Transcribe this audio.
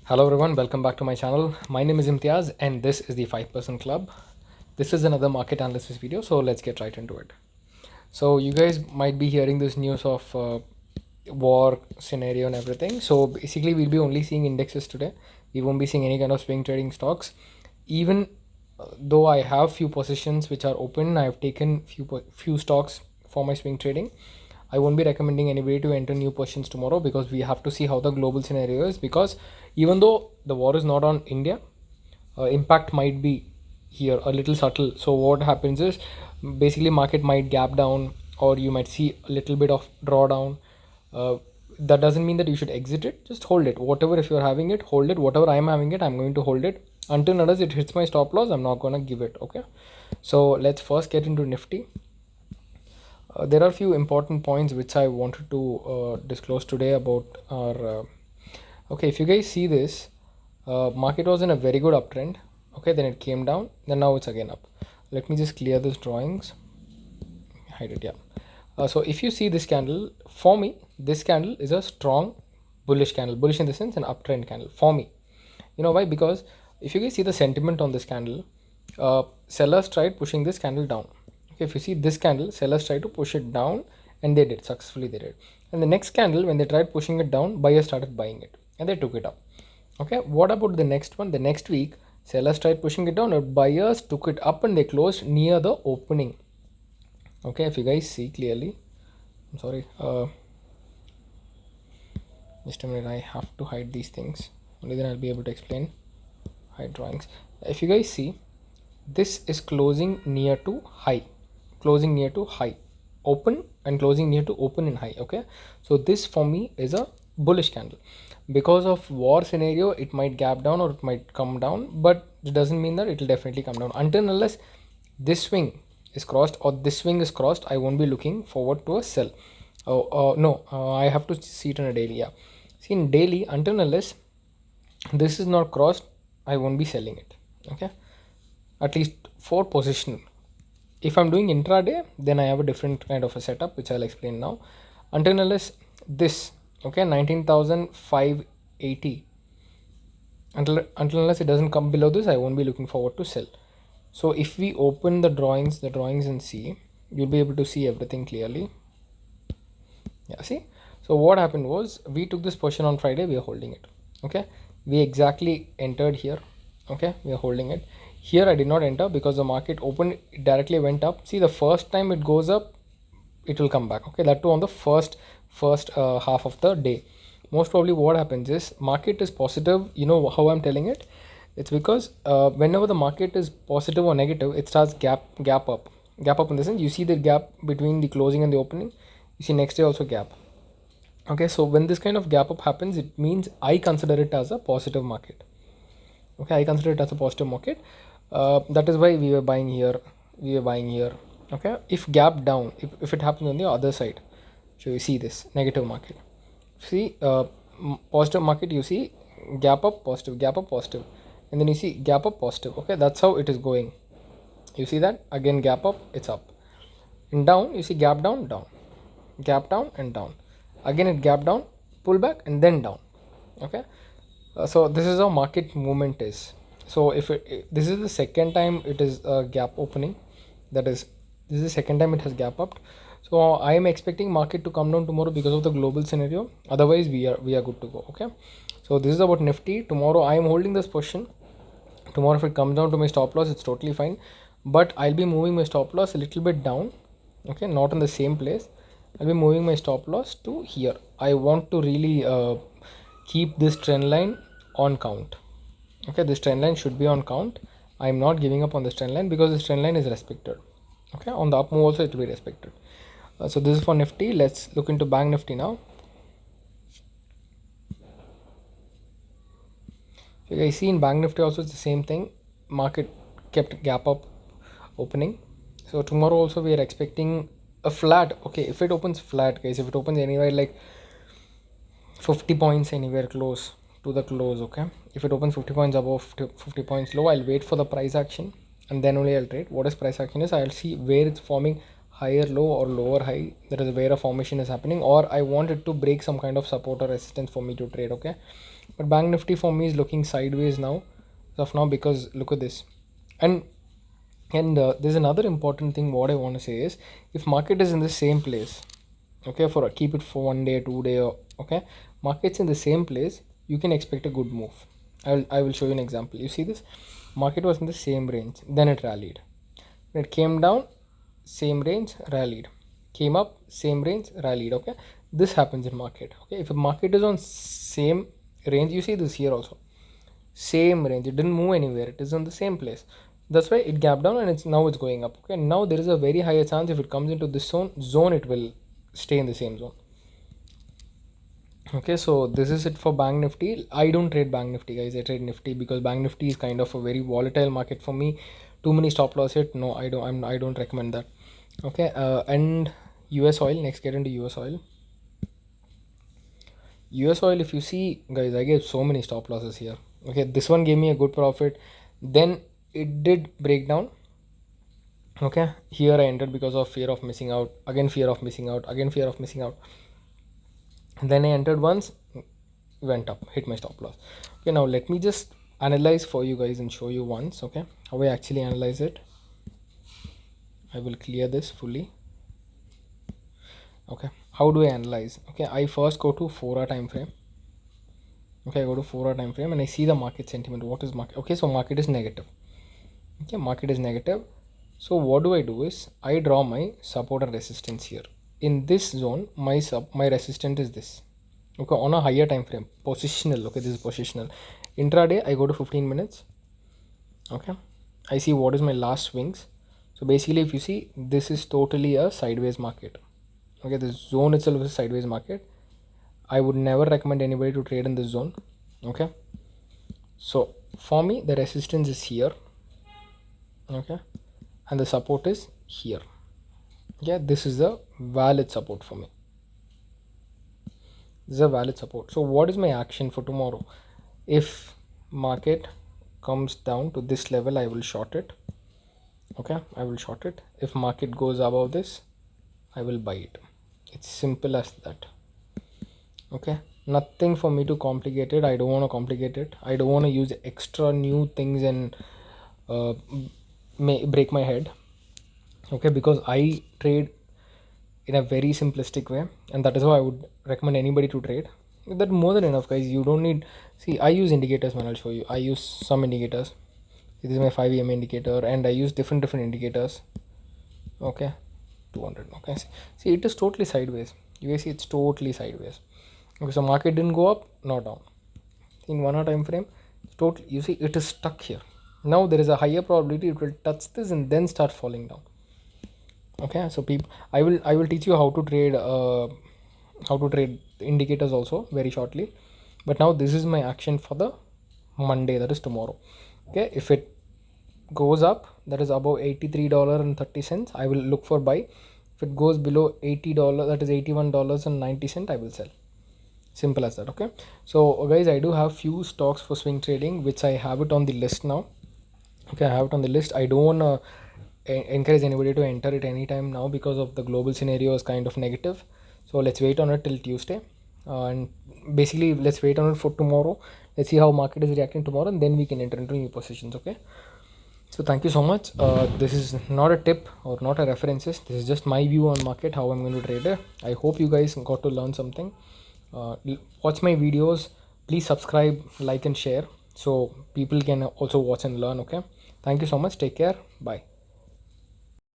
Hello everyone, welcome back to my channel. My name is Imtiaz and this is the 5% Club. This is another market analysis video, so let's get right into it. So you guys might be hearing this news of war scenario and everything. So basically we'll be only seeing indexes today. We won't be seeing any kind of swing trading stocks. Even though I have few positions which are open, I have taken few stocks for my swing trading. I won't be recommending anybody to enter new positions tomorrow because we have to see how the global scenario is, because even though the war is not on India, impact might be here a little subtle. So what happens is basically market might gap down, or you might see a little bit of drawdown. uh, that doesn't mean that you should exit it. Just hold it. Whatever, if you're having it, hold it. Whatever I'm having it, I'm going to hold it until unless it hits my stop loss. I'm not going to give it. Okay, so let's first get into Nifty. There are few important points which I wanted to disclose today about our okay, if you guys see this, market was in a very good uptrend. Okay, then it came down, then now it's again up. Let me just clear this drawings, hide it. Yeah, so if you see this candle, for me this candle is a strong bullish candle. Bullish in the sense an uptrend candle for me. You know why? Because if you guys see the sentiment on this candle, sellers tried pushing this candle down. Okay, if you see this candle, sellers tried to push it down and they did successfully. They did. And the next candle, when they tried pushing it down, buyers started buying it and they took it up. Okay, what about the next one? The next week, sellers tried pushing it down and buyers took it up and they closed near the opening. Okay, if you guys see clearly, I'm sorry, just a minute, I have to hide these things, only then I'll be able to explain. Hide drawings. If you guys see, this is closing near to high, closing near to high, open and closing near to open and high. Okay, so this for me is a bullish candle. Because of war scenario, it might gap down or it might come down, but it doesn't mean that it will definitely come down. Until unless this swing is crossed or this swing is crossed, I won't be looking forward to a sell. No, I have to see it on a daily. Yeah, see in daily, until unless this is not crossed, I won't be selling it. Okay, at least for position. If I'm doing intraday, then I have a different kind of a setup which I'll explain now. Until unless this, okay, 19,580, until unless it doesn't come below this, I won't be looking forward to sell. So if we open the drawings and see, you'll be able to see everything clearly. Yeah, see, so what happened was we took this position on Friday, we are holding it. Okay, we exactly entered here. Okay, we are holding it here. I did not enter because the market opened, it directly went up. See, the first time it goes up, it will come back. Okay, that too on the first half of the day. Most probably what happens is market is positive. You know how I'm telling it? It's because whenever the market is positive or negative, it starts gap up in the sense, you see the gap between the closing and the opening. You see next day also gap. Okay, so when this kind of gap up happens, it means I consider it as a positive market. Okay, I consider it as a positive market. That is why we were buying here, okay. If gap down, if it happens on the other side, so you see this negative market, see positive market, you see gap up positive, and then you see gap up positive. Okay, that's how it is going. You see that again, gap up, it's up, and down you see gap down, gap down and down, again it gap down, pull back and then down. Okay, so this is how market movement is. So if this is the second time it is a gap opening, that is, this is the second time it has gap up. So I am expecting market to come down tomorrow because of the global scenario. Otherwise we are good to go. Okay, so this is about Nifty. Tomorrow I am holding this position. Tomorrow if it comes down to my stop loss, it's totally fine, but I'll be moving my stop loss a little bit down. Okay, not in the same place. I'll be moving my stop loss to here. I want to really keep this trend line on count. Okay, this trend line should be on count. I'm not giving up on this trend line because this trend line is respected. Okay, on the up move also it will be respected. So this is for Nifty. Let's look into Bank Nifty now. So you guys see in Bank Nifty also it's the same thing. Market kept gap up opening. So tomorrow also we are expecting a flat. Okay, if it opens flat, guys, if it opens anywhere like 50 points anywhere close to the close. Okay, if it opens 50 points above, 50 points low, I'll wait for the price action and then only I'll trade. What is price action is, I'll see where it's forming higher low or lower high, that is where a formation is happening, or I want it to break some kind of support or resistance for me to trade. Okay, but bank nifty for me is looking sideways now, as of now, because look at this. And there's another important thing what I want to say is, if market is in the same place, okay, for keep it for 1 day, 2 day, okay, markets in the same place, you can expect a good move. I will show you an example. You see this, market was in the same range, then it rallied. When it came down, same range, rallied. Came up, same range, rallied. Okay, this happens in market. Okay, if a market is on same range, you see this here also, same range, it didn't move anywhere, it is on the same place. That's why it gapped down and it's going up. Okay, now there is a very higher chance if it comes into this zone it will stay in the same zone. Okay, so this is it for bank nifty. I don't trade bank nifty, guys. I trade nifty because bank nifty is kind of a very volatile market for me. Too many stop loss hit, no, I don't recommend that. Okay, and US oil, next get into US oil. US oil, if you see, guys, I gave so many stop losses here. Okay, this one gave me a good profit, then it did break down. Okay, here I entered because of fear of missing out, again fear of missing out, again fear of missing out. And then I entered once, went up, hit my stop loss. Okay, now let me just analyze for you guys and show you once, okay, how I actually analyze it. I will clear this fully. Okay, how do I analyze? Okay, I first go to 4-hour time frame. Okay, I go to 4-hour time frame and I see the market sentiment. What is market? Okay, so market is negative. Okay, market is negative. So what do I do is I draw my support and resistance here. In this zone, my resistance is this. Okay, on a higher time frame, positional. Okay, this is positional. Intraday, I go to 15 minutes. Okay, I see what is my last swings. So basically, if you see, this is totally a sideways market. Okay, this zone itself is a sideways market. I would never recommend anybody to trade in this zone. Okay, so for me, the resistance is here. Okay, and the support is here. Yeah, this is a valid support for me. This is a valid support. So what is my action for tomorrow? If market comes down to this level, I will short it. Okay, I will short it. If market goes above this, I will buy it. It's simple as that. Okay, nothing for me to complicate it. I don't want to complicate it. I don't want to use extra new things and may break my head. Okay, because I trade in a very simplistic way, and that is how I would recommend anybody to trade. That more than enough, guys. You don't need, see, I use indicators, man. I'll show you. I use some indicators. This is my 5 EMA indicator, and I use different indicators. Okay, 200. Okay, see, it is totally sideways. You guys see, it's totally sideways. Okay, so market didn't go up, not down. In 1 hour time frame, totally, you see, it is stuck here. Now there is a higher probability it will touch this and then start falling down. Okay, so people, I will teach you how to trade indicators also very shortly. But now this is my action for the Monday, that is tomorrow. Okay, if it goes up, that is above $83.30, I will look for buy. If it goes below $80, that is $81.90, I will sell. Simple as that. Okay, so guys, I do have few stocks for swing trading which I have it on the list now. Okay, I have it on the list. I don't want to encourage anybody to enter it anytime now because of the global scenario is kind of negative. So let's wait on it till Tuesday, and basically let's wait on it for tomorrow. Let's see how market is reacting tomorrow, and then we can enter into new positions. Okay, so thank you so much. This is not a tip or not a references. This is just my view on market, how I'm going to trade it. I hope you guys got to learn something. Watch my videos. Please subscribe, like and share so people can also watch and learn. Okay, thank you so much. Take care. Bye.